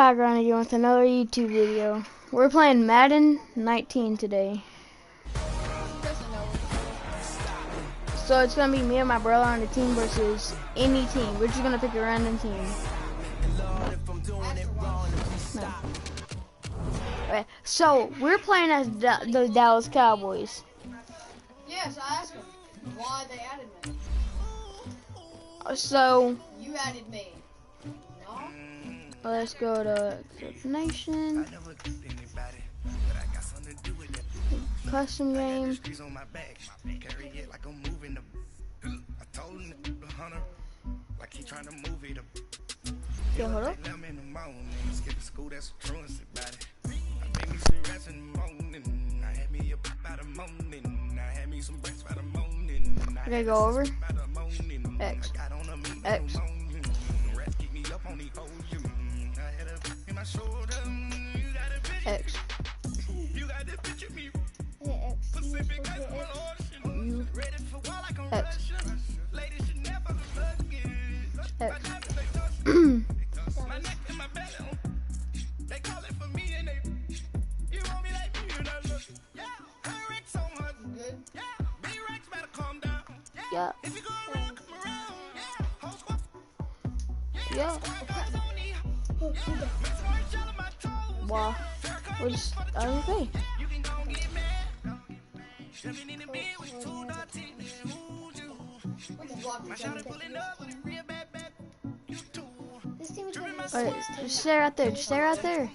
back around again with another YouTube video. We're playing Madden 19 today. So it's gonna be me and my brother on the team versus any team. We're just gonna pick a random team. No. Okay, so we're playing as the Dallas Cowboys. Yes, I asked them why they added me. So You added me. No? let's go to Nation. Custom game. Yeah, hold up. Okay, go over. X. X. X. X. X. Yeah. Yeah. Wow. We're just okay. Alright, just stay right there. Just stay right there.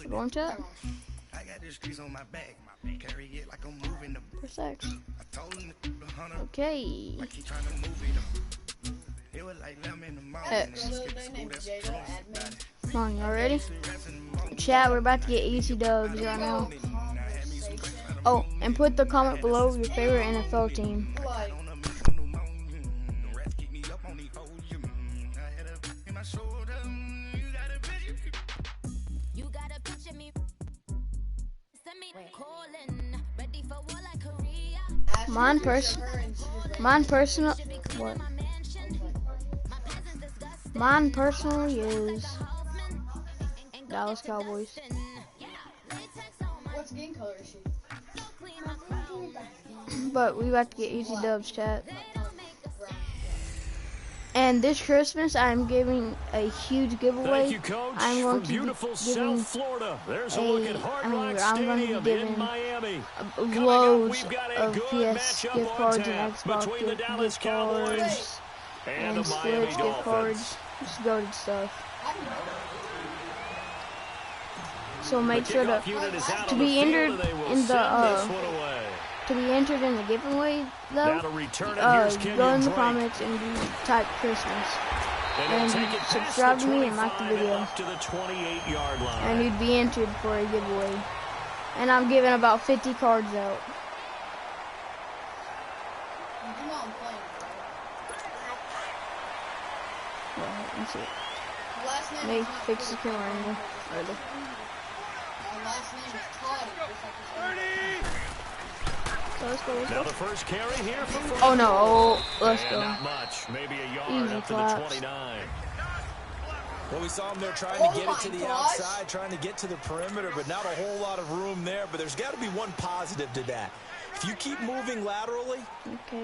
Going to it? Press X. Okay. X. Come on, y'all ready? Chat, we're about to get easy dubs right now. Oh, and put the comment below your favorite NFL team. Mine personally is Dallas Cowboys. What skin color is she? But we about to get easy dubs, chat. And this Christmas, I'm giving a huge giveaway. Thank you, Coach. I'm going From to beautiful be giving South Florida. There's a look at Hard Rock I'm going to Stadium be giving in Miami. loads We've got of a good PS matchup gift on cards and tap Xbox between the Dallas gift Cowboys cards and and the Miami Switch gift cards. Dolphins. Just goated stuff. So make sure to be entered in the to be entered in the giveaway though. Go in the comments and type Christmas. And subscribe to me and like the video. And you'd be entered for a giveaway. And I'm giving about 50 cards out. Yeah, let me see it. May fix the camera angle. Ready. So let's go. Now the first carry here for oh no, let's go. Not much, maybe a yard Easy up to the claps. 29. Well, we saw them there trying to get it to the outside, trying to get to the perimeter, but not a whole lot of room there. But there's got to be one positive to that. If you keep moving laterally,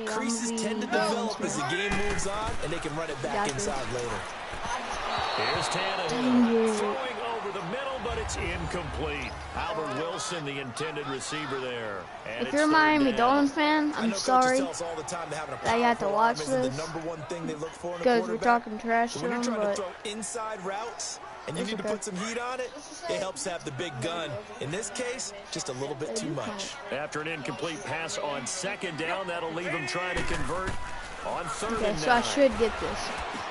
creases tend to develop as the game moves on, and they can run it back inside later. Here's Tannehill throwing over the middle, but it's incomplete. Albert Wilson, the intended receiver there. And if you're a Miami Dolphins fan, I'm sorry that you have to watch this because we're talking trash to them, but inside routes and you need to put some heat on it, it helps have the big gun. In this case, just a little bit too much. After an incomplete pass on second down, that'll leave him trying to convert on third and 9. So I should get this.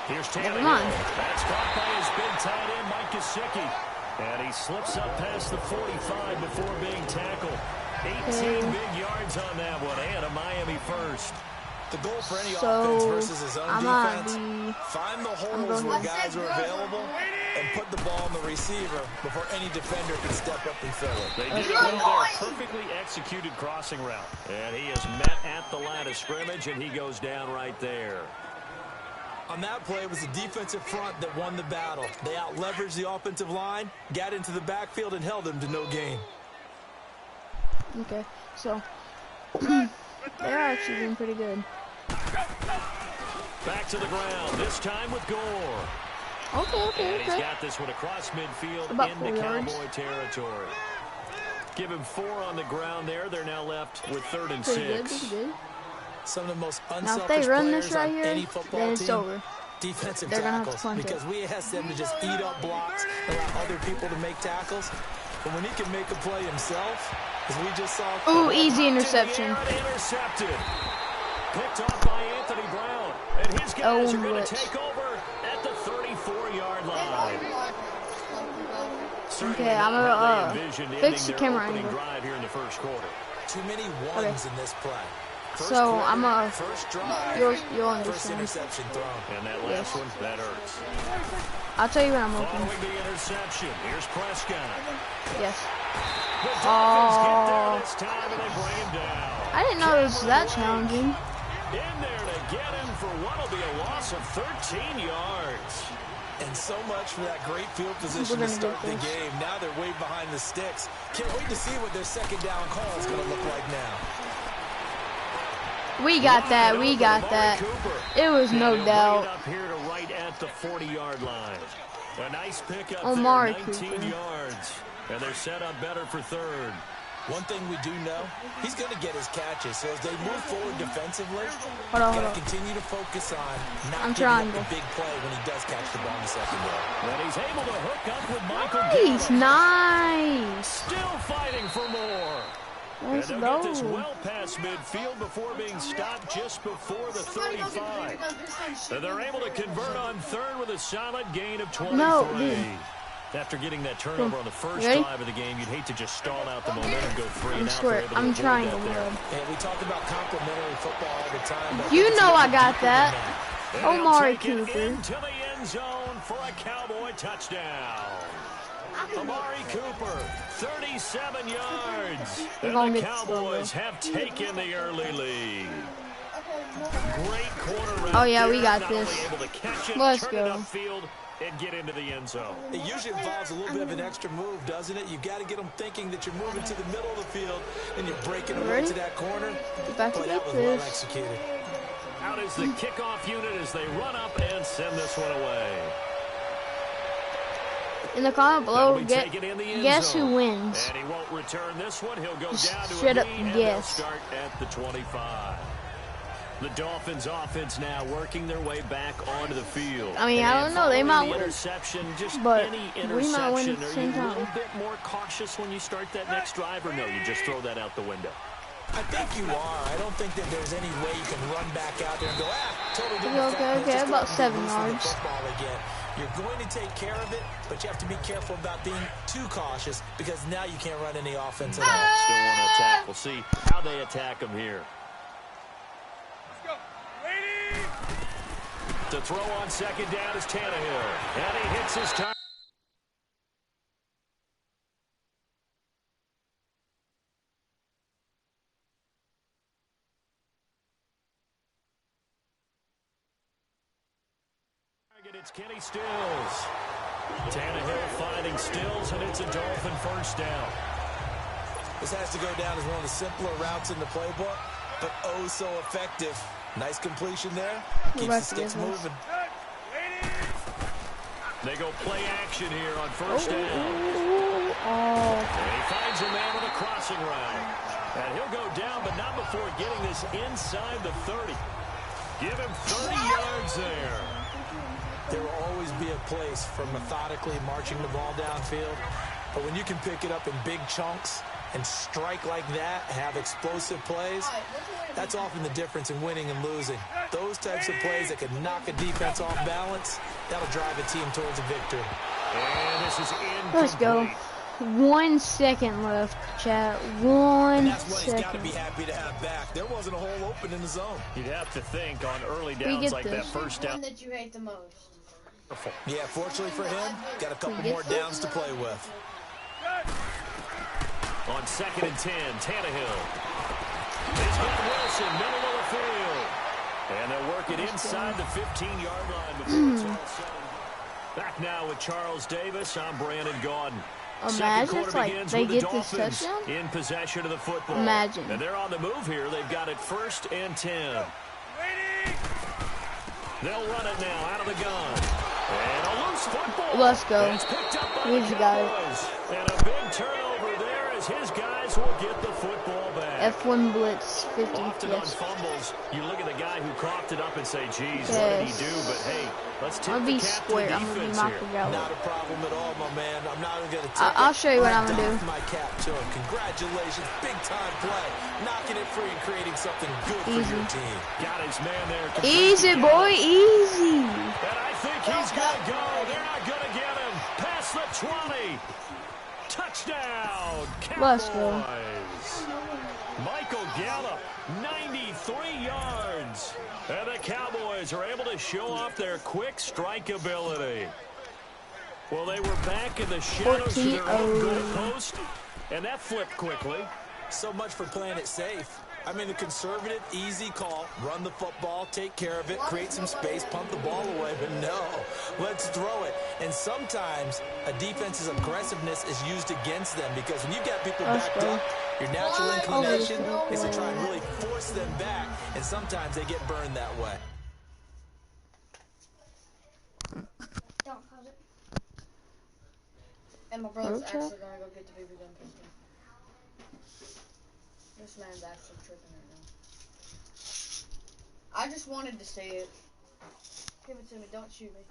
Here's Tannehill. Never mind. That's caught by his big tight end, Mike Gesicki. And he slips up past the 45 before being tackled. 18 big yards on that one, and a Miami first. The goal for any offense versus his own defense, find the holes where guys are available and put the ball on the receiver before any defender can step up and fill it. They did it well there. Perfectly executed crossing route. And he is met at the line of scrimmage, and he goes down right there. On that play, it was the defensive front that won the battle. They out-leveraged the offensive line, got into the backfield, and held them to no gain. Okay, so they're actually doing pretty good. Back to the ground, this time with Gore. Okay. And he's got this one across midfield into Cowboy territory. Give him 4 on the ground there. They're now left with 3rd and 6. Pretty good. Some of the most Now, if unselfish they run this players right on here, any football then it's team, over. defensive They're gonna have to tackles, punt because it. we ask them to just eat up blocks and allow other people to make tackles. But when he can make a play himself, as we just saw. Ooh, easy interception. Intercepted. Picked off by Anthony Brown. And his guys are going to take over at the 34-yard line. Okay, I'm gonna fix the camera angle. Drive here in the first quarter. Too many ones in this play. So I'm a you'll understand. First interception thrown. And that last one, that hurts. I'll tell you when I'm open. Following the interception, here's Prescott. Yes. The Dolphins get there this time and they bring him down. I didn't know it was that challenging. In there to get him for what'll be a loss of 13 yards. And so much for that great field position to start the game. Now they're way behind the sticks. Can't wait to see what their second down call is going to look like now. We got that. We got that. It was no doubt. Up here to right at the 40-yard line. A nice pickup Omari there, 19 yards. And they're set up better for 3rd. One thing we do know, he's going to get his catches. So as they move forward defensively, hold on. Continue to focus on not giving up the big play when he does catch the ball in the secondary. And he's able to hook up with Michael. Nice. Still fighting for more. Let's and go. Get this well past midfield before being stopped just before the 35. And they're able to convert on 3rd with a solid gain of 23. No, dude. After getting that turnover on the first drive of the game, you'd hate to just stall out the momentum, go 3 and out. I'm trying to there. And we talk about complimentary football all the time. You know I got that. Omari Cooper. Into the end zone for a Cowboy touchdown. Amari Cooper, 37 yards. And the Cowboys have taken the early lead. Great corner route. Oh, yeah, we got this. Let's go. Upfield and get into the end zone. It usually involves a little bit of an extra move, doesn't it? You've got to get them thinking that you're moving to the middle of the field and you're breaking away to that corner. Back to that was well executed. Out is the kickoff unit as they run up and send this one away. In the comment below, guess who wins. And he won't return this one. He'll go down to straight up guess. Start at the 25. The Dolphins offense now working their way back onto the field. I mean, I don't know. They might win. Interception, just but any interception. We might win at the same time. Are you a little bit more cautious when you start that next drive, or no, you just throw that out the window? I think you are. I don't think that there's any way you can run back out there and go, totally different. Okay, about 7 yards. Football again. You're going to take care of it, but you have to be careful about being too cautious because now you can't run any offense at all. Still want to attack. We'll see how they attack him here. To throw on second down is Tannehill. And he hits his target. It's Kenny Stills. Tannehill finding Stills, and it's a Dolphin first down. This has to go down as one of the simpler routes in the playbook, but oh so effective. Nice completion there. Keeps the sticks moving. They go play action here on first down. And he finds a man with a crossing route. And he'll go down, but not before getting this inside the 30. Give him 30 yards there. There will always be a place for methodically marching the ball downfield. But when you can pick it up in big chunks and strike like that, have explosive plays, that's often the difference in winning and losing. Those types of plays that can knock a defense off balance, that'll drive a team towards a victory. And this is incomplete. Let's go. 1 second left, chat. 1 that's what second. He's got to be happy to have back. There wasn't a hole open in the zone. You'd have to think on early downs like that first down. One that you hate the most. Yeah, fortunately for him, got a couple more downs to play with. On 2nd and 10, Tannehill. He's got Wilson, middle of the field. And they'll work it inside the 15-yard line before it's all said. Back now with Charles Davis. I'm Brandon Gaudin. Imagine if like they get this touchdown. In possession of the football. Imagine. And they're on the move here. They've got it 1st and 10. They'll run it now out of the gun. And a loose football. Let's go. Easy guys. And a big turnover there as his guys will get the football back. F1 blitz 50. Often on fumbles, you look at the guy who coughed it up and say, geez, what did he do? But hey, let's take the cap to the defense here. Not a problem at all, my man. I'm not even going to take I'll show you what I'm going to do. My cap to him. Congratulations. Big time play. Knocking it free and creating something good for your team. Got his man there. Easy, boy. Easy. And I think he's going to go. They're not going to get him. Past the 20. Touchdown, Cowboys. Let's go. Michael Gallup, 93 yards. And the Cowboys are able to show off their quick strike ability. Well, they were back in the shadows of their own goal post, and that flipped quickly. So much for playing it safe. I mean, the conservative, easy call, run the football, take care of it, create some space, pump the ball away, but no, let's throw it. And sometimes a defense's aggressiveness is used against them because when you've got people backed up, your natural inclination is to try and really force them back, and sometimes they get burned that way. Don't cause it. And my brother's actually going to go get the baby gun pistol. This man's actually tripping right now. I just wanted to see it. Give it to me. Don't shoot me.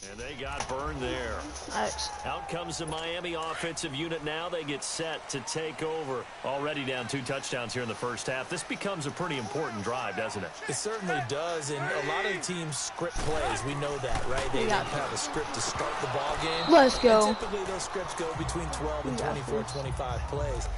And they got burned there. Nice. Out comes the Miami offensive unit now. They get set to take over. Already down 2 touchdowns here in the first half. This becomes a pretty important drive, doesn't it? It certainly does, and a lot of the teams script plays. We know that, right? They have a script to start the ball game. Let's go. And typically, those scripts go between 12 and 24, 25 plays.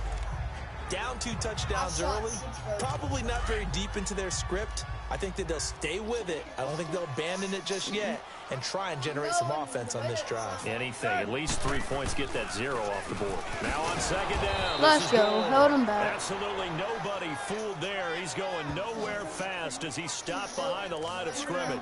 Down 2 touchdowns early, probably not very deep into their script. I think that they'll stay with it. I don't think they'll abandon it just yet and try and generate some offense on this drive. Anything, at least 3 points, get that 0 off the board. Now on 2nd down. Let's go. Hold him back. Absolutely nobody fooled there. He's going nowhere fast as he stopped behind the line of scrimmage.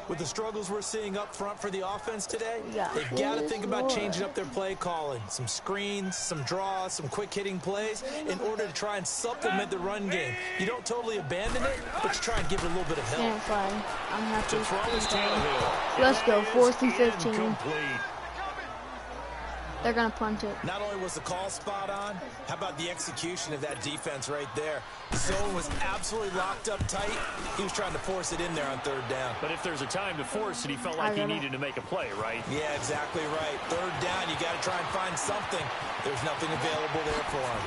With the struggles we're seeing up front for the offense today, they've got to think about changing up their play calling. Some screens, some draws, some quick-hitting plays in order to try and supplement the run game. You don't totally abandon it, but you try and give it a little bit of help. Can't fly. I'm happy. To throw is Tannehill. Let's go. 4th and 15. Complete. They're going to punt it. Not only was the call spot on, how about the execution of that defense right there? The zone was absolutely locked up tight. He was trying to force it in there on 3rd down. But if there's a time to force it, he felt like he needed to make a play, right? Yeah, exactly right. 3rd down, you got to try and find something. There's nothing available there for him.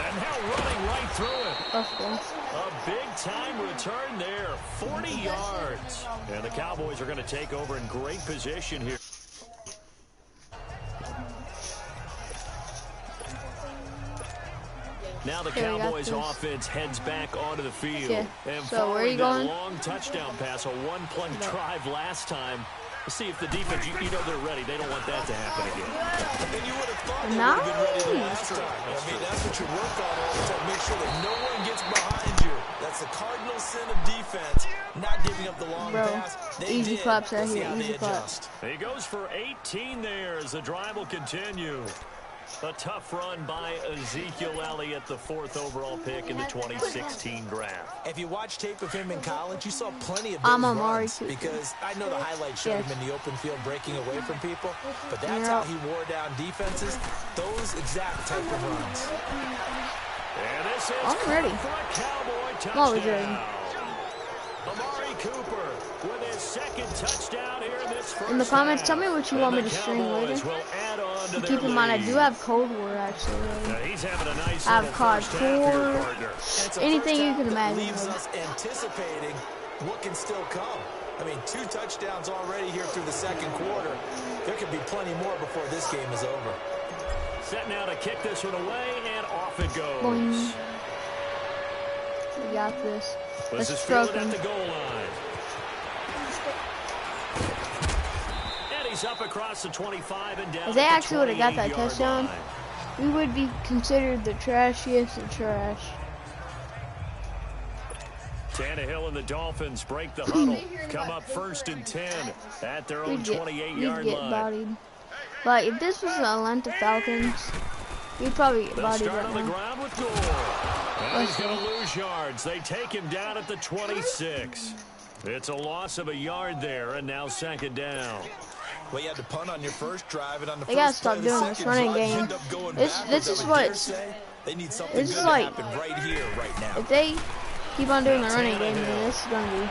And now running right through it. Let's go. A big-time return there, 40 yards. And the Cowboys are going to take over in great position here. Now the Cowboys offense heads back onto the field. Yeah. And so where are you going? going? Long touchdown pass, a one-play drive last time. Let's see if the defense, you know they're ready. They don't want that to happen again. And you would have thought they would have been ready the last time. I mean, that's what you work on all the time. Make sure that no one gets behind you. That's the cardinal sin of defense, not giving up the long pass. They easy claps right here. Easy claps. He goes for 18 there as the drive will continue. A tough run by Ezekiel Elliott, the 4th overall pick in the 2016 draft. If you watch tape of him in college, you saw plenty of those runs because I know the highlights showed him in the open field breaking away from people, but that's how he wore down defenses, those exact type of runs. And this is I'm ready. For a Cowboy touchdown. I'm always ready. Amari Cooper with his 2nd touchdown here in this first In the comments, tell me half. what you want me to stream later. Keep in mind, I do have Cold War actually. He's having a nice I have COD 4, anything you can imagine. Leaves us anticipating what can still come. I mean, 2 touchdowns already here through the second quarter. There could be plenty more before this game is over. Set now to kick this one away, and off it goes. Boing. We got this. This is fielded at the goal line. And he's up across the 25 and down. If they actually would have got that touchdown, we would be considered the trashiest of trash. Tannehill and the Dolphins break the huddle. Come up 1st and 10 at their own 28-yard line. Bodied. But if this was the Atlanta Falcons, we'd probably get bodied start right on now. the ground with Gore. And he's going to lose yards. They take him down at the 26. It's a loss of a yard there, and now 2nd down. Well, you had to punt on your first drive, and on the they gotta first stop doing this running game. This is what. They need something good to like happen right here, right now. If they keep on doing the running game, then this is gonna be.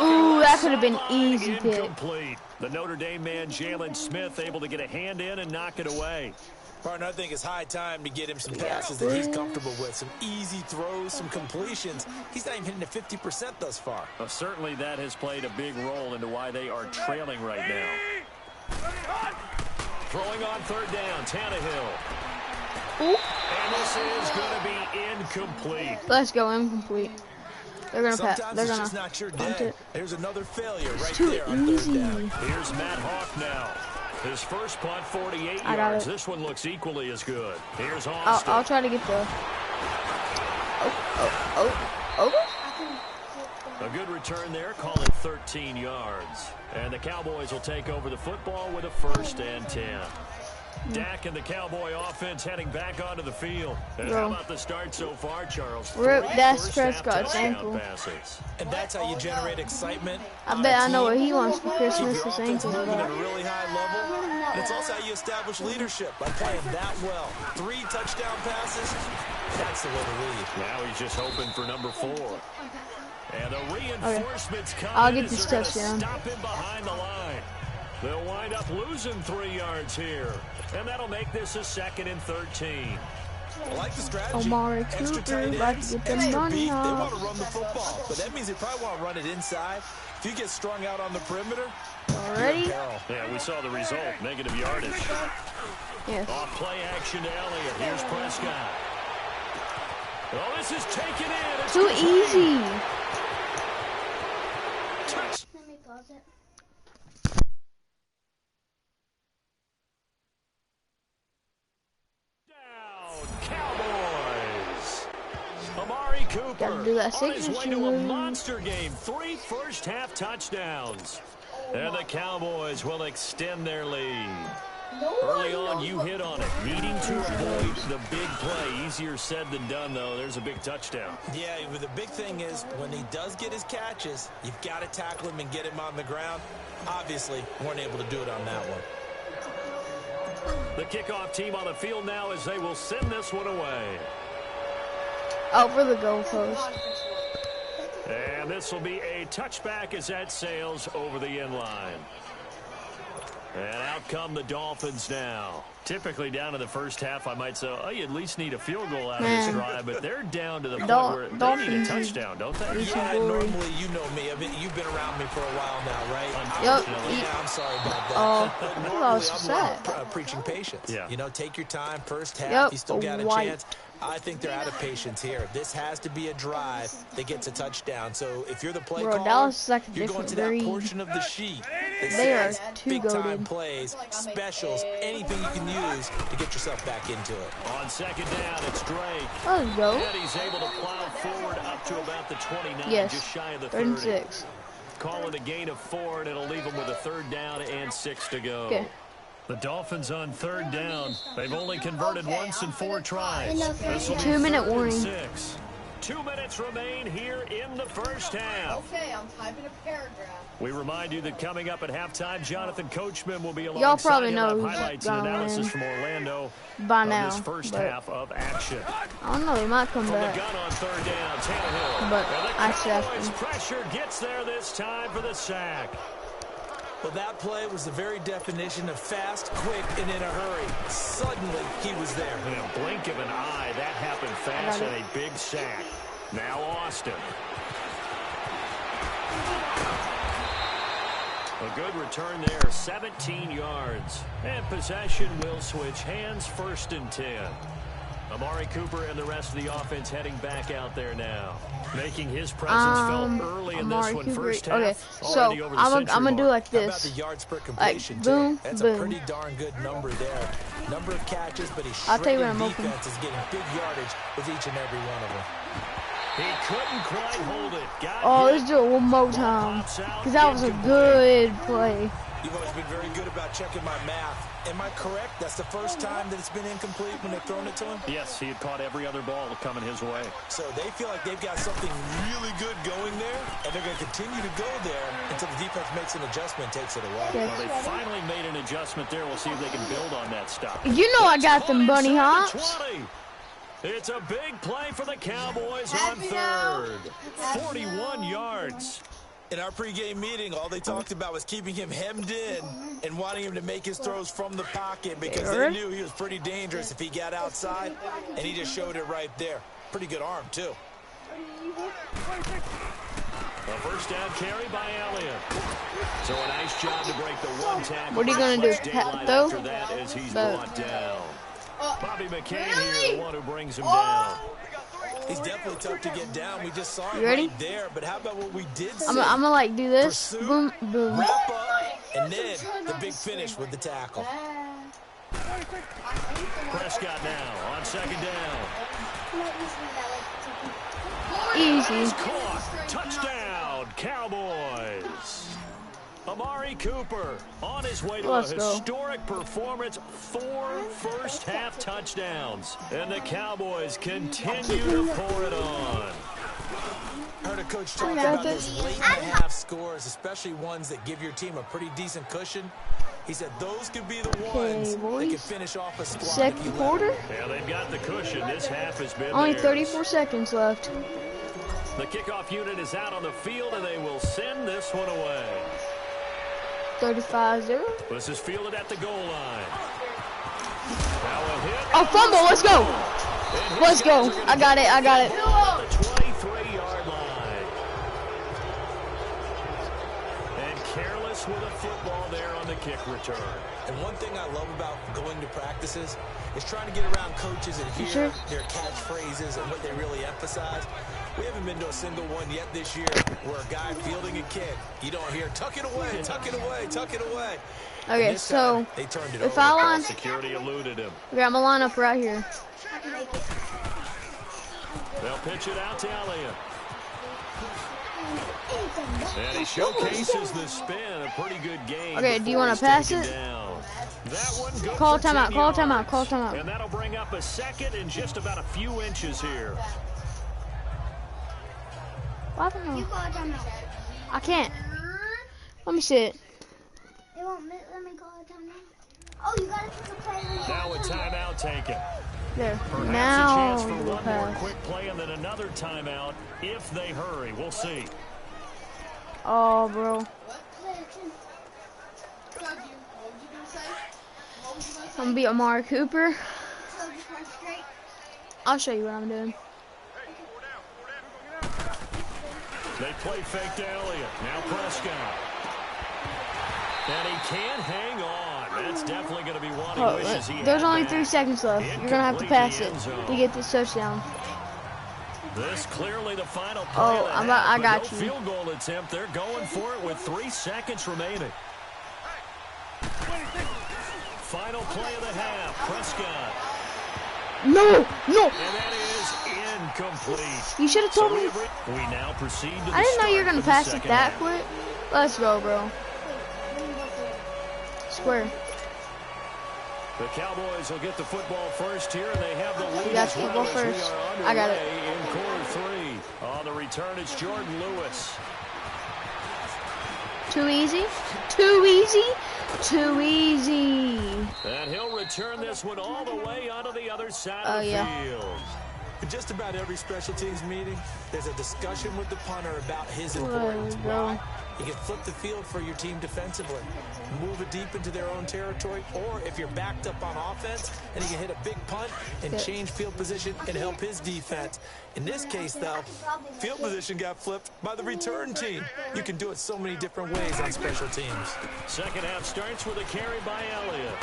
Ooh, that could have been easy pick. Incomplete. The Notre Dame man, Jalen Smith, able to get a hand in and knock it away. Partner, I think it's high time to get him some passes that he's comfortable with. Some easy throws, some completions. He's not even hitting the 50% thus far. Well, certainly that has played a big role into why they are trailing right now. Throwing on 3rd down, Tannehill. Ooh. And this is going to be incomplete. Let's go, incomplete. They're gonna pass. They're Sometimes gonna it's just not your punt day. it. There's another failure It's right too there on 3rd down. Here's Matt Hawk now. His first punt, 48 I got yards. it. This one looks equally as good. Here's Austin. I'll try to get the. Oh. A good return there, call it 13 yards. And the Cowboys will take over the football with a 1st and 10. Dak and the Cowboy offense heading back onto the field. And how about the start so far, Charles? Rip Dak Prescott's touchdown ankle. passes. And that's how you generate excitement. I bet I know what he wants for Keep Christmas. your His offense ankle. moving at a really high level. And it's also how you establish leadership by playing that well. 3 touchdown passes. That's the way to lead. Now he's just hoping for number 4. And the reinforcements come. I'll get this touchdown. Stop him behind the line. They'll wind up losing 3 yards here. And that'll make this a 2nd and 13. I like the strategy. Amari Extra Cooper tight about ends, to get them extra running beat. They want off. to run the football, but that means they probably want to run it inside. If you get strung out on the perimeter, Already? Yeah, we saw the result. Negative yardage. Yes. Off play action to Elliott. Here's Prescott. Oh, this is taken in. It's Too easy. touch. Let me pause it. Cowboys. Amari Cooper Gotta do that on his way signature to a move. monster game. 3 first-half touchdowns. And the Cowboys will extend their lead. Early on, you hit on it. Needing to avoid the big play. Easier said than done, though. There's a big touchdown. yeah, but the big thing is when he does get his catches, you've got to tackle him and get him on the ground. Obviously, weren't able to do it on that one. The kickoff team on the field now as they will send this one away. Out for the goalpost. And this will be a touchback as that sails over the end line. And out come the Dolphins now. Typically down in the first half, I might say, oh, you at least need a field goal out of this drive, but they're down to the point where they need a touchdown, don't they? Yeah, normally you know me. You've been around me for a while now, right? Yep. Yeah, I'm sorry about that. Oh, But that normally was I'm sad. preaching patience. Yeah. You know, take your time. First half, Yep, you still got a white. chance. I think they're out of patience here. This has to be a drive that gets a touchdown. So if you're the play Bro, caller, Dallas is like a you're going different to that breed. portion of the sheet that They are says too big-time goated. plays, specials, anything you can use to get yourself back into it. On 2nd down, it's Drake. Let's go. And he's able to plow forward up to about the 29, Yes. just shy of the 3rd and 30. 6. Call it a gain of 4, and it'll leave him with a 3rd down and 6 to go. Okay. The Dolphins on 3rd down. They've only converted once in 4 tries. This will be 2-minute 3rd and warning. 6. 2 minutes remain here in the first half. Okay, I'm typing a paragraph. We remind you that coming up at halftime, Jonathan Coachman will be alongside Y'all probably him. know We'll have who's highlights and gonna analysis win from Orlando by of now. this first But half of action. I don't know, they might come From the back. gun on 3rd down, Tannehill. But And the I said Cowboys' them. pressure gets there this time for the sack. Well, that play was the very definition of fast, quick, and in a hurry. Suddenly, he was there. In a blink of an eye, that happened fast got and a big sack. Now Austin. A good return there, 17 yards. And possession will switch hands, 1st and 10. Amari Cooper and the rest of the offense heading back out there now. Making his presence felt early in this one. Cooper, first half. Okay, so I'm gonna do like this. How about the yards per completion, boom, That's boom. a pretty darn good number there. Number of catches, but he's I'll tell you shredding when I'm open. defense is getting big yardage with each and every one of them. He couldn't quite hold it. Let's do it one more time. Because that was a good play. You've always been very good about checking my math. Am I correct? That's the first time that it's been incomplete when they've thrown it to him? Yes, he had caught every other ball coming his way. So they feel like they've got something really good going there, and they're going to continue to go there until the defense makes an adjustment, takes it away. Yes. Well, they finally made an adjustment there. We'll see if they can build on that stop. You know I got them bunny hops. 20. It's a big play for the Cowboys on 3rd. 41 yards. In our pregame meeting, all they talked about was keeping him hemmed in and wanting him to make his throws from the pocket because they knew he was pretty dangerous if he got outside, and he just showed it right there. Pretty good arm, too. A first down carry by Elliott. So a nice job to break the one tackle. What are you going to do? Throw? After that as he's brought down. Bobby McCain here, the one who brings him down. He's definitely tough to get down. We just saw it ready? right there. But how about what we did see? I'm gonna like do this. Pursue, Boom, boom. wrap up, and then the big finish with the tackle. Prescott now on 2nd down. Easy. Caught. Touchdown, Cowboys. Amari Cooper on his way to a historic performance, 4 first-half touchdowns. And the Cowboys continue to pour it on. I heard a coach talk about those late-in-the-half scores, especially ones that give your team a pretty decent cushion. He said those could be the ones that could finish off a squad. 2nd quarter? Yeah, they've got the cushion. This half has been Only theirs. 34 seconds left. The kickoff unit is out on the field, and they will send this one away. 35-0. This is fielded at the goal line. Oh, fumble. Let's go. Let's go. I got it. I got it. The 23-yard line. And careless with a football there on the kick return. And one thing I love about going to practices is trying to get around coaches and hear their catchphrases and what they really emphasize. We haven't been to a single one yet this year where a guy fielding a kick, you don't hear, tuck it away, tuck it away, tuck it away. Okay, so they turned it if over. I line, security eluded him. okay, I'm gonna line up right here. They'll pitch it out to Elliott. And he showcases the spin, a pretty good game. Okay, do you want to pass it? That one good Call for timeout, 10 call timeout, yards. call timeout. And that'll bring up a second and just about a few inches here. Well, I don't know. I can't. Let me see it. They won't let me call a timeout. Oh, you gotta pick a play. Now a timeout taken. There. Perhaps Now a chance for we'll one more pass. quick play and then another timeout if they hurry. We'll see. Oh, bro. I'm gonna beat Amari Cooper. I'll show you what I'm doing. They play fake to Elliott. Now Prescott. And he can't hang on. That's definitely going to be one he wishes he had. There's only 3 seconds left. You're gonna have to pass it to get this touchdown. This clearly the final play. Oh, I got you. Field goal attempt. They're going for it with 3 seconds remaining. Final play of the half. Prescott. No. And that is incomplete. You should have told me. We now proceed to the I didn't know you were gonna start of pass the it second that half. quick. Let's go, bro. Square. The Cowboys will get the football first here, and they have the lead got as football well as we first. are I got it. underway in quarter 3. On the return, it's Jordan Lewis. Too easy. Too easy. Too easy. And he'll return this one all the way onto the other side of the field. In just about every special teams meeting, there's a discussion with the punter about his importance. Why? You can flip the field for your team defensively, move it deep into their own territory, or if you're backed up on offense, and he can hit a big punt and change field position and help his defense. In this case, though, field position got flipped by the return team. You can do it so many different ways on special teams. Second half starts with a carry by Elliott.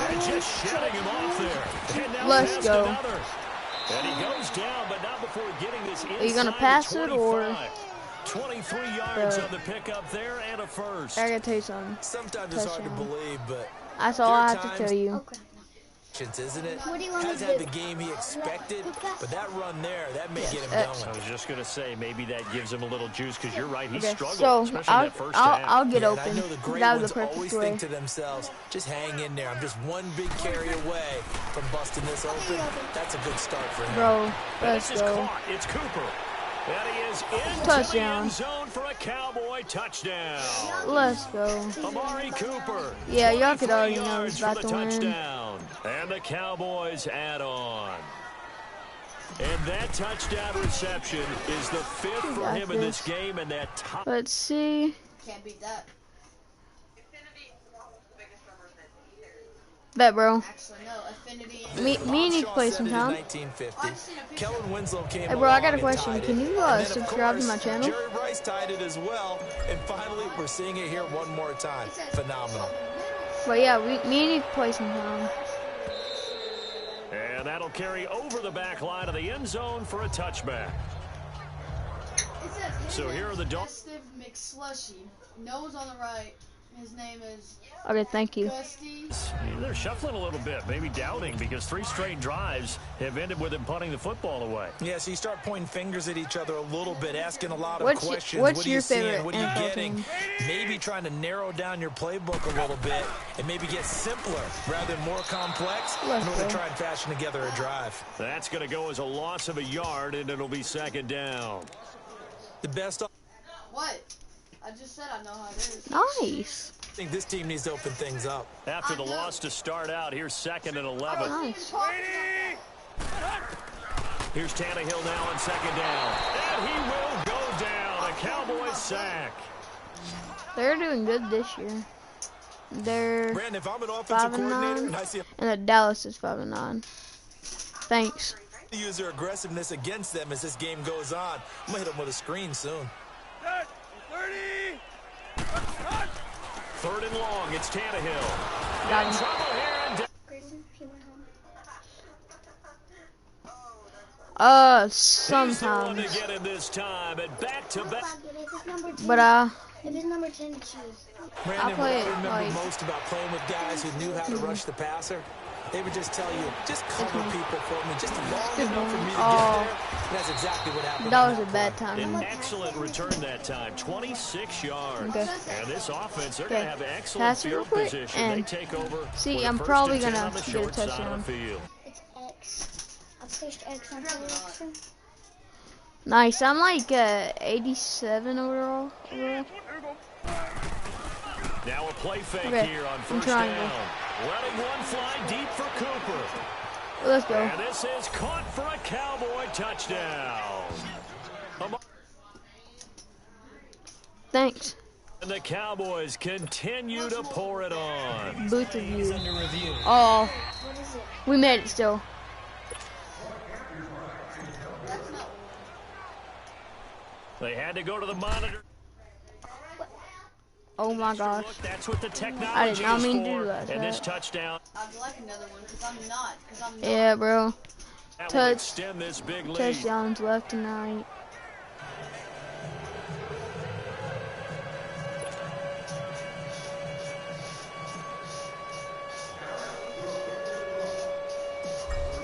And just shutting him off there. And now let's go. Another. And he goes down, but not before getting this inside. Are you gonna pass it or? 23 yards on the pickup there and a first. I gotta tell you something. Sometimes it's hard to believe, but that's all I have to tell you. Okay. Isn't it? Hasn't had the game he expected, but that run there, that may get him going. I was just going to say, maybe that gives him a little juice because you're right, he struggled, so especially that first half. I'll get open. I know the great That was ones the perfect always way. think to themselves, just hang in there. I'm just one big carry away from busting this open. That's a good start for him. Bro, let's go. Caught. It's Cooper. And he is into Touchdown. the end zone for a Cowboy touchdown. Let's go. Amari Cooper. Yeah, y'all could already know yards he's about for the to win. touchdown. And the Cowboys add on. And that touchdown reception is the fifth for him in this game. And that top. Let's see. Can't beat that. Bet, bro. Actually, no. Affinity. Me need to play some time. 1950. Kellen Winslow came Hey, bro, I got a along and question. tied Can it. you And then, of subscribe to my course, channel? Jerry Rice tied it as well. And finally, we're seeing it here one more time. Phenomenal. But yeah, me need to play some time. And that'll carry over the back line of the end zone for a touchback. So here are the Dolphins. Festive McSlushy. Nose on the right. His name is Okay, thank you. Gusty. They're shuffling a little bit, maybe doubting, because 3 straight drives have ended with him punting the football away. Yeah, so you start pointing fingers at each other a little bit, asking a lot of questions. What's what are your you seeing? favorite What are you NFL getting? team? Maybe trying to narrow down your playbook a little bit and maybe get simpler rather than more complex in order to try and fashion together a drive. That's going to go as a loss of a yard, and it'll be second down. The best. What? I just said I know how it is. Nice. I think this team needs to open things up. After the loss to start out, here's second and 11. Nice. Here's Tannehill now on second down. And he will go down. A Cowboys sack. They're doing good this year. They're Brandon, if I'm an offensive coordinator and I see and the Dallas is 5-9. Thanks. to use their aggressiveness against them as this game goes on, I'm going to hit them with a screen soon. 30. Third and long. It's Tannehill. Got him. Trouble here. Sometimes. To get in this time and back to back. But if it's number 10 to choose. Brandon, what I remember like most about playing with guys who knew how to rush the passer, they would just tell you, just cover people for me, just long enough for me to get there. And that's exactly what happened. That was a bad time. An excellent return that time, 26 yards. Okay. And this offense, they're going to have excellent Pass it real field quick, position. and They take over. see, I'm probably gonna get a short side touchdown. of the field. It's X. I've searched X on television. Nice. I'm like 87 overall. Now a play fake Okay, here on I'm first trying down. Letting one fly deep for Cooper. Let's go. And this is caught for a Cowboy touchdown. Thanks. And the Cowboys continue to pour it on. Both of you. Oh, we made it still. They had to go to the monitor. Oh my gosh. That's what the technology I did not mean to is do for. that. And this touchdown. I'd like another one because I'm not. Yeah, bro. That will extend this big lead. Touchdowns left tonight.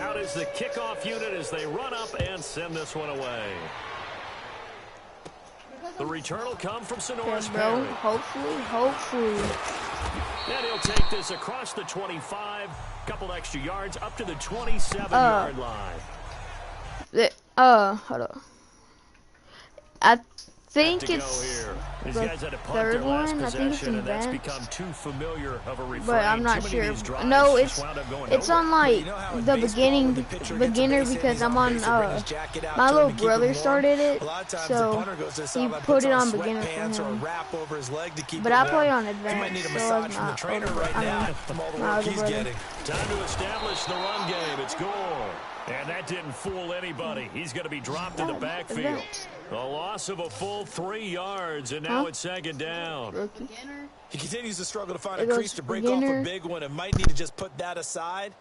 Out is the kickoff unit as they run up and send this one away. The return will come from Sonoris Bro, Perry. hopefully. And he'll take this across the 25, couple extra yards up to the 27-yard line. Hold on. I think it's the third one. I think it's advanced, but I'm not sure. No, it's on like the beginner because I'm on. My little brother started it, so he put it on beginner for him. But I play on advanced, so it's not. My older brother. Time to establish the run game. It's Gore. And that didn't fool anybody. He's going to be dropped in the backfield. A loss of a full 3 yards, and now it's second down. He continues to struggle to find a crease to break off a big one and might need to just put that aside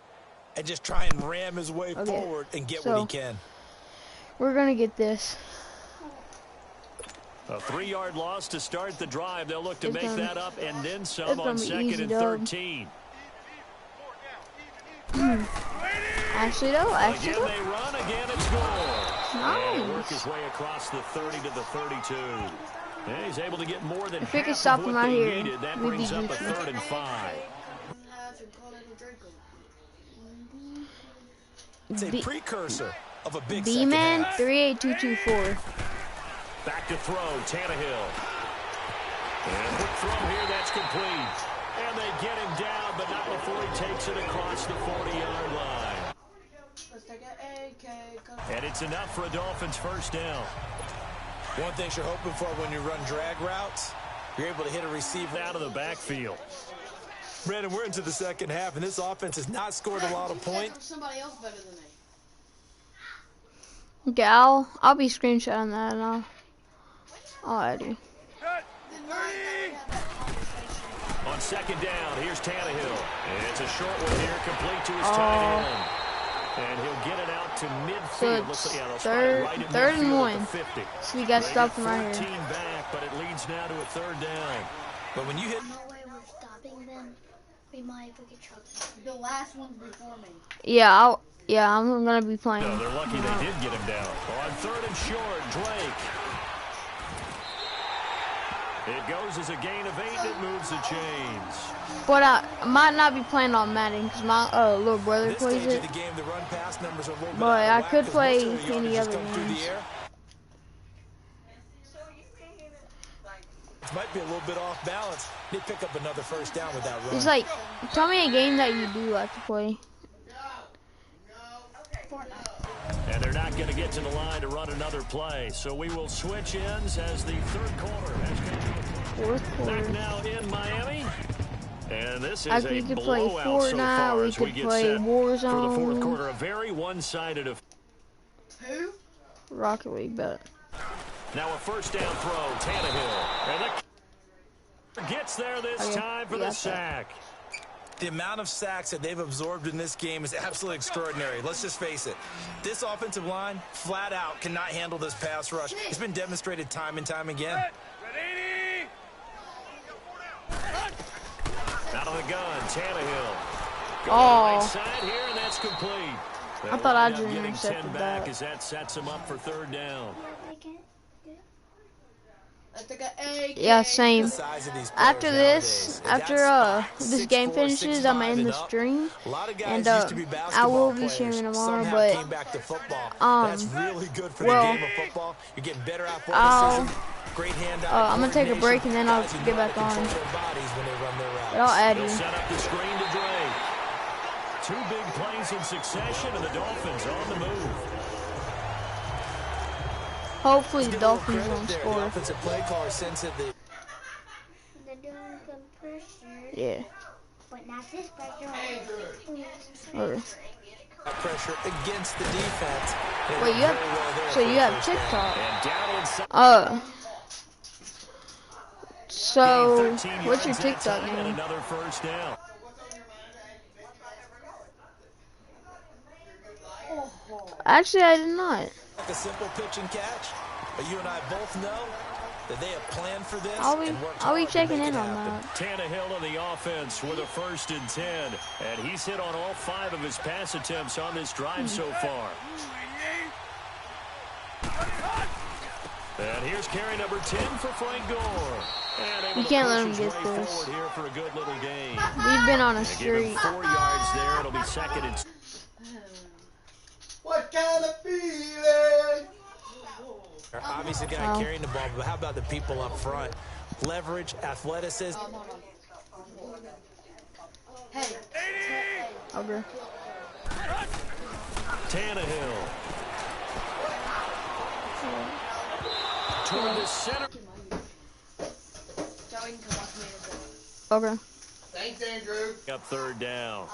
and just try and ram his way forward and get what he can. We're going to get this. A 3-yard loss to start the drive. They'll look to make that up and then some on second and 13. Actually, though. Again, they run. Again, it's Gore. Nice. And work his way across the 30 to the 32. And he's able to get more than if we half can stop of him what right they here, needed. That brings up a 3rd and 5. It's a precursor of a big B-Man 38224. Back to throw, Tannehill. And quick throw here, that's complete. And they get him down, but not before he takes it across the 40-yard line. And it's enough for a Dolphins first down. One thing you're hoping for when you run drag routes, you're able to hit a receiver out of the backfield. Brandon, we're into the second half, and this offense has not scored a lot of points. Somebody else better than me. Okay, I'll be screenshotting that, and I'll add you. On second down, here's Tannehill. And it's a short one here, complete to his tight end. And he'll get it out to midfield. So it's third and 1. So we got to stop him right here. Back, but it leads now to a 3rd down. But when you hit... No way we're stopping them. We might get trouble. The last one's before me. Yeah, I'm going to be playing. No, they're lucky they did get him down. On 3rd and short, Drake. It goes as a gain of 8. It moves the chains. But I might not be playing on Madden because my little brother plays it. But I could play any other games. It might be a little bit off balance. They pick up another first down with that run. It's like, tell me a game that you do like to play. And they're not going to get to the line to run another play. So we will switch ends as the 3rd quarter has come to a close. 4th quarter. Back now in Miami. And this is we a could play blowout so Fortnite, far we as we could get play set Warzone. for the 4th quarter. A very one-sided of Rocket League, but now a first down throw, Tannehill. And the gets there this time for the sack. The amount of sacks that they've absorbed in this game is absolutely extraordinary. Let's just face it. This offensive line, flat out, cannot handle this pass rush. It's been demonstrated time and time again. Out of the gun, Tannehill. Oh. Right side here, and that's complete. I thought I just getting 10 intercepted back that. as that sets him up for 3rd down. Yeah, same. After this, this game finishes, I'm gonna end the stream, and I will be streaming tomorrow. But I'm gonna take a break and then I'll get back on. But I'll add you. Set up the screen to Drake. 2 big plays in succession, and the Dolphins on the move. Hopefully the Dolphins won't score. Yeah. But not this pressure. Pressure against the defense. Wait, you have TikTok. So what's your TikTok name? Another first down. Actually, I did not. Like a simple pitch and catch, but you and I both know that they have planned for this. I'll be checking in on that. Tannehill on the offense with a 1st and 10, and he's hit on all 5 of his pass attempts on this drive so far. And here's carry number 10 for Frank Gore. You can't let him get this. Here for a good little game. We've been on a streak. 4 yards there. It'll be 2nd and... What kind of feeling? Obviously, the guy carrying the ball, but how about the people up front? Leverage, athleticism. Hey. Okay. Tannehill. Toward the center. Okay. Thanks, Andrew. Up third down.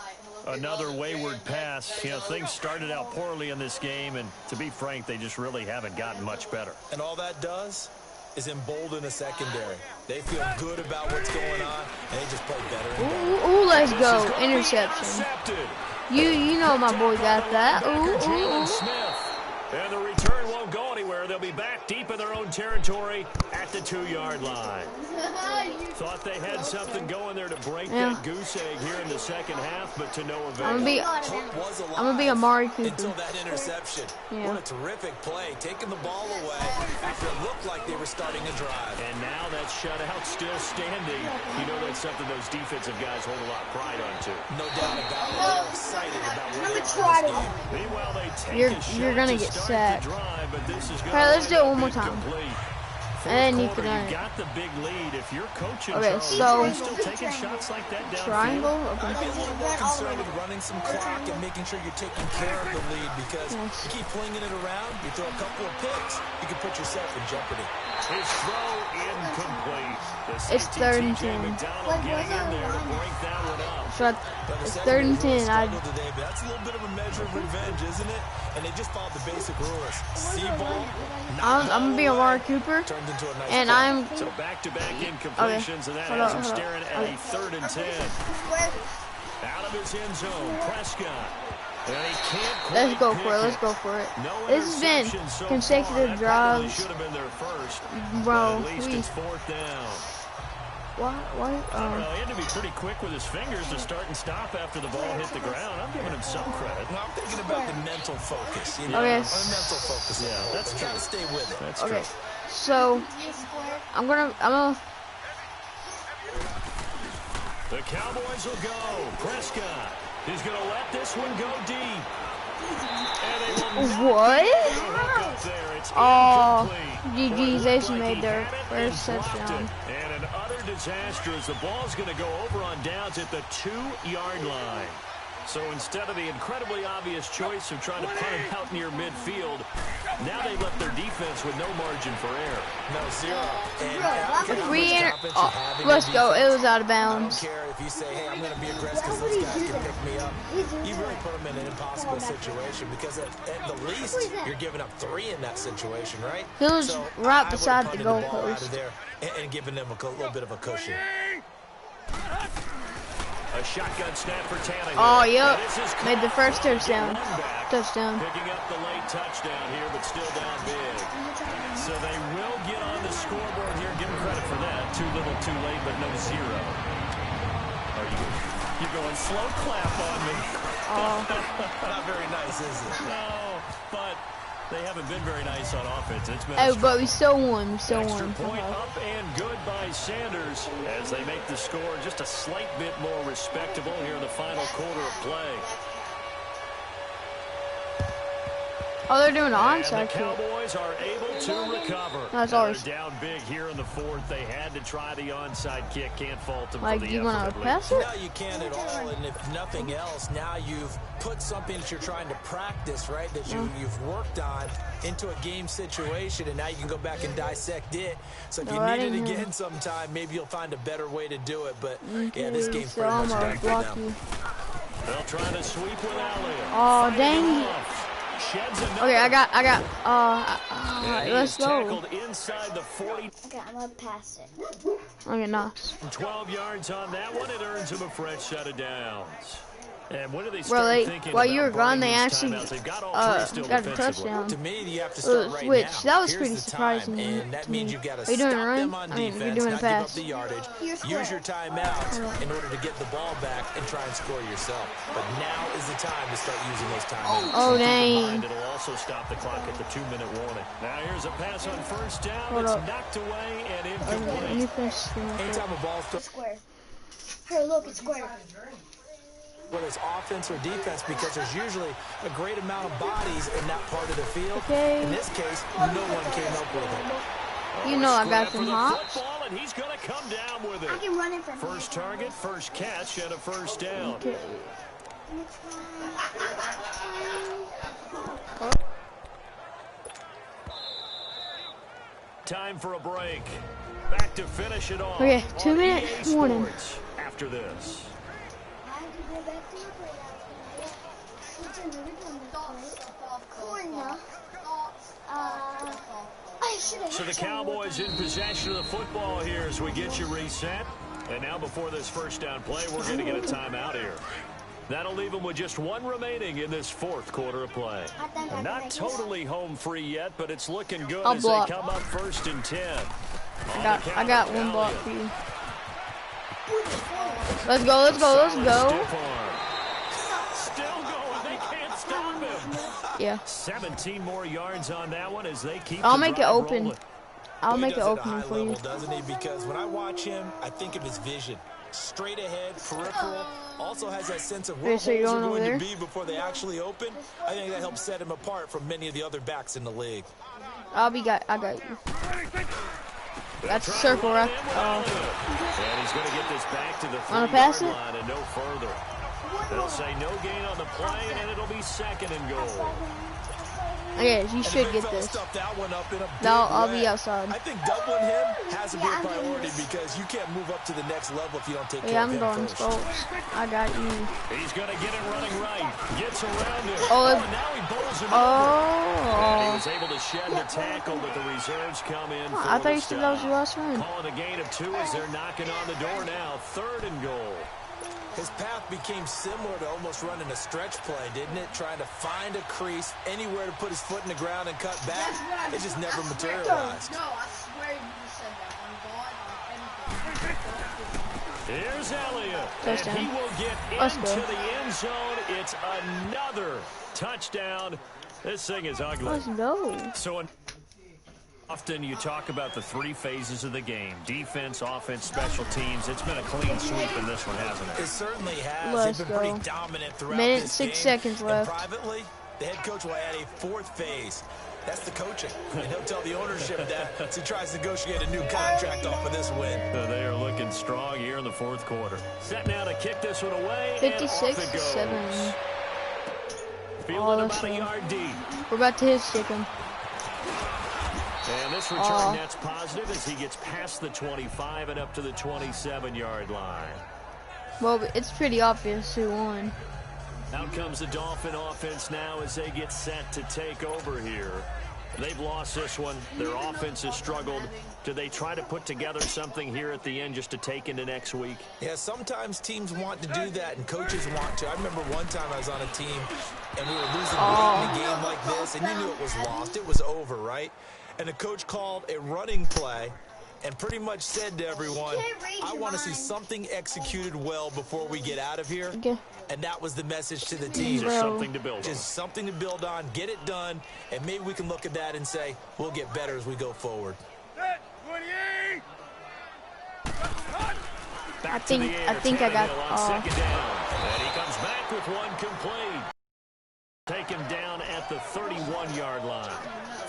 Another wayward pass. You know, things started out poorly in this game, and to be frank, they just really haven't gotten much better. And all that does is embolden the secondary. They feel good about what's going on, and they just play better and better. Ooh, let's go. Interception. You know my boy got that. Ooh. And the return won't go anywhere. They'll be back deep in their own territory at the 2-yard line. Thought they had something going there to break that goose egg here in the second half, but to no avail. I'm gonna be Amari Cooper. Until that interception. Yeah. What a terrific play, taking the ball away after it looked like they were starting a drive. And now that shutout still standing. You know that's something those defensive guys hold a lot of pride on, too. No doubt about it. They're excited about what I'm they gonna try are in to. this game. Meanwhile, they take You're gonna get sacked. Alright, let's do it one more time. And then you can you got the big lead. If you're coaching, Okay, Charles, so you're still taking shots like that downfield. triangle. I'd Okay. be a little more concerned with running some clock and making sure you're taking care of the lead, because you keep flinging it around, you throw a couple of picks, you can put yourself in jeopardy. His throw incomplete. It's 3rd and 10. McDonald getting in there to break that one up. So it's 3rd and 10. Today, but that's a little bit of a measure of revenge, isn't it? And they just followed the basic rules. See ball. I'm gonna be Amari Cooper, Turned into a nice and play. I'm. So back-to-back incompletions, and that has him staring at a 3rd and 10. Out of his end zone, Prescott. And he can't Let's go quite for it. pick Let's go for it. No This has been interceptions so consecutive far. That probably drives. should have been their first, Bro, but at least it's 4th down. What? I don't know. He had to be pretty quick with his fingers to start and stop after the ball hit the ground. I'm giving him some credit. Well, I'm thinking about the mental focus. You know, Okay. a mental focus. Yeah, that's Got true. to stay with it. That's Okay. true. So I'm gonna. The Cowboys will go. Prescott is going to let this one go deep. And they will What? up there. It's Oh, incomplete. GG's. Well, it They looked like made he their had it first and dropped touchdown. it. And an utter disaster as the ball's going to go over on downs at the 2-yard line. So instead of the incredibly obvious choice of trying to punt it out near midfield, now they've left their defense with no margin for error. No, zero. And I don't care how much confidence you have in your Let's go. It defense. was out of I bounds. don't care if you say, hey, I'm going to be aggressive because those guys can pick me up. You really put them in an impossible situation, because at the least, you're giving up 3 in that situation, right? He was So right I beside would've the punted ball out goalpost. of there and giving them a little bit of a cushion. A shotgun snap for Tannehill. Oh, yep. And this is Made the first Clyde. touchdown. One back. Touchdown. Picking up the late touchdown here, but still down big. So they will get on the scoreboard here. Give them credit for that. Too little, too late, but no zero. Are you're going slow clap on me. Not very nice, is it? No, but they haven't been very nice on offense. It's been Oh, but we still won. We still extra won. point up and good by Sanders as they make the score just a slight bit more respectable here in the final quarter of play. Oh, they're doing an And the onside kick. Cowboys are able to recover. That's Now ours. they're down big here in the 4th. They had to try the onside kick. Can't fault them Like, for the you effort, want at to least. pass it? No, you can't at all. And if nothing else, now you've put something that you're trying to practice, right, that you've worked on into a game situation, and now you can go back and dissect it. So if you I need it didn't know. again sometime, maybe you'll find a better way to do it. But, yeah, Okay, this game's so pretty I'm much gonna done for block them. you. They'll try to sweep with Elliott. Oh, Fighting dang. off. Sheds another. Okay, I got. And he Let's is go. tackled inside the 40. Okay, I'm gonna pass it. Okay, nice. 12 yards on that one. It earns him a fresh set of downs. And when do they Bro, start they, thinking while about you were gone, burning they these actually timeouts? They've got all three still got a defensively. touchdown. To me, you have to start right Which, now. that was Here's pretty the surprising time, and that to means me. you've got to Are you doing a stop run? them on I mean, defense, you're doing a not give up pass. the yardage. Use your timeouts in order to get the ball back and try and score yourself. But now is the time to start using those timeouts. Oh, Keep in dang. mind, it'll also stop the clock at the 2-minute warning. Now here's a pass on first down. Hold It's up. knocked away and Okay, incomplete. let me finish this thing real quick. Anytime a ball's thrown. Square. Here, look, it's square. whether it's offense or defense, because there's usually a great amount of bodies in that part of the field. Okay. In this case, no one came up with it. You know I got some hops. And he's going to come down with it. I can run it from First target, first catch, and a first down. Okay. Time for a break. Back to finish it off. Okay, 2-minute warning. After this. So the Cowboys in possession of the football here as we get you reset. And now before this first down play, we're going to get a timeout here. That'll leave them with just one remaining in this fourth quarter of play. Not totally home free yet, but it's looking good as they come up 1st and 10. I got one block for you. Let's go, let's go, let's go. Still going, they can't stop him. Yeah. 17 more yards on that one as they keep I'll make it open. rolling. I'll make it open for you. Doesn't he? Because when I watch him, I think of his vision. Straight ahead, peripheral, also has that sense of where holes are going to be before they actually open. I think that helps set him apart from many of the other backs in the league. I got you. That's a circle, right? And he's going to get this back to the 3-yard line and no further. They'll say no gain on the play, and it'll be 2nd and goal. Okay, you should get this. No, I'll be outside. I think doubling him has to be a priority because you can't move up to the next level if you don't take care of him first. I'm going Stokes. I got you. He's going to get it running right. Gets around it. Oh, now he bowls him over. And he was able to shed the tackle, but the reserves come in. I thought you said that was your last run. Calling a gain of 2 as they're knocking on the door now. 3rd and goal. His path became similar to almost running a stretch play, didn't it? Trying to find a crease, anywhere to put his foot in the ground and cut back. It just never materialized. No, I swear you said that. On God, on anything. Here's Elliott, Touchdown. and he will get into the end zone. It's another touchdown. This thing is ugly. Let's go. So often you talk about the 3 phases of the game: defense, offense, special teams. It's been a clean sweep in this one, hasn't it? It certainly has. Let's They've been go. pretty dominant throughout Minute this 6 game. seconds left. And privately, the head coach will add a 4th phase. That's the coaching. And he'll tell the ownership that as he tries to negotiate a new contract off of this win. They are looking strong here in the 4th quarter. Set now to kick this one away. 56-7. Fielding about a yard deep. We're about to hit stick him. And this return net's positive as he gets past the 25 and up to the 27-yard line. Well, it's pretty obvious who won. Out comes the Dolphin offense now as they get set to take over here. They've lost this one. Their offense has struggled. Do they try to put together something here at the end just to take into next week? Yeah, sometimes teams want to do that and coaches want to. I remember one time I was on a team and we were losing in a game like this and you knew it was lost. It was over, right? And the coach called a running play and pretty much said to everyone, I want to see something executed well before we get out of here. Okay. And that was the message to the team. Just something to build on. Just something to build on, get it done, and maybe we can look at that and say, we'll get better as we go forward. I think I got second down. And he comes back with one complete. Take him down at the 31-yard line.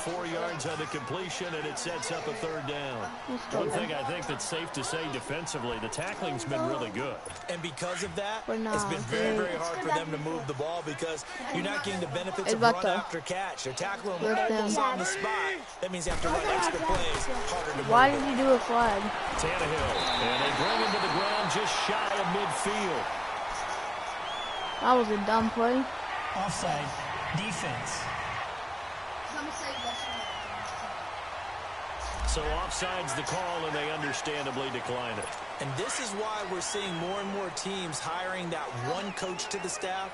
4 yards on the completion, and it sets up a 3rd down. One thing I think that's safe to say defensively, the tackling's been really good. And because of that, it's been very, very hard for them to move the ball because you're not getting the benefits of run after catch. They're tackling almost on the spot. That means you have to run extra plays, harder to move. Why did you do a flag? Tannehill, and they bring him to the ground just shy of midfield. That was a dumb play. Offside, defense. So offside's the call, and they understandably decline it. And this is why we're seeing more and more teams hiring that one coach to the staff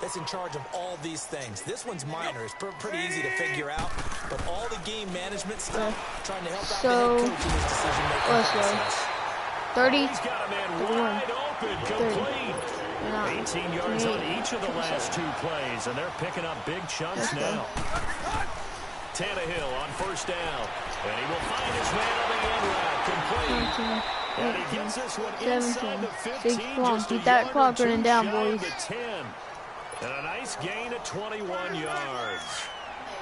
that's in charge of all these things. This one's minor. It's pretty easy to figure out. But all the game management stuff, trying to help out the head coach in his decision-making process. 30. He's got a man wide open, complete. 18 yards on each of the last 2 plays, and they're picking up big chunks now. Tannehill on 1st down, and he will find his man on the end route, complete. And he gets this one inside the 15. Come on, keep that clock running down, boys. 10. And a nice gain of 21 yards.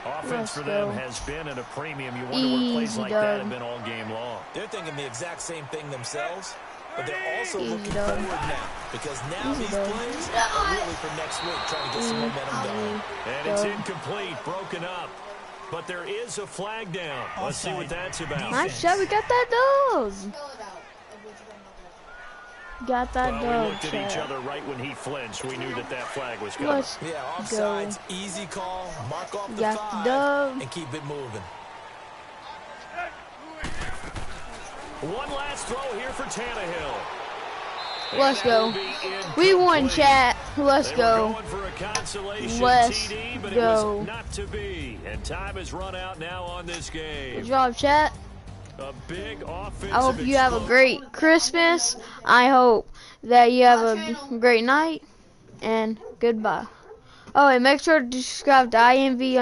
Offense for them has been at a premium. You wonder what plays like that have been all game long. They're thinking the exact same thing themselves, but they're also looking forward now, because now these plays are really for next week, trying to get some momentum going. And it's incomplete, broken up. But there is a flag down. Let's see what that's about. Nice shot, we got that dog. Got that dog. We looked at each other right when he flinched. We knew that flag was coming. Yeah, offsides, easy call, mark off the 5, and keep it moving. One last throw here for Tannehill. Let's go. We won, chat. Let's go. Let's go. Not to be. And time has run out now on this game. Good job, chat. A big offensive I hope you have a great Christmas. I hope that you have a great night. And goodbye. Oh, and make sure to subscribe to IMV_.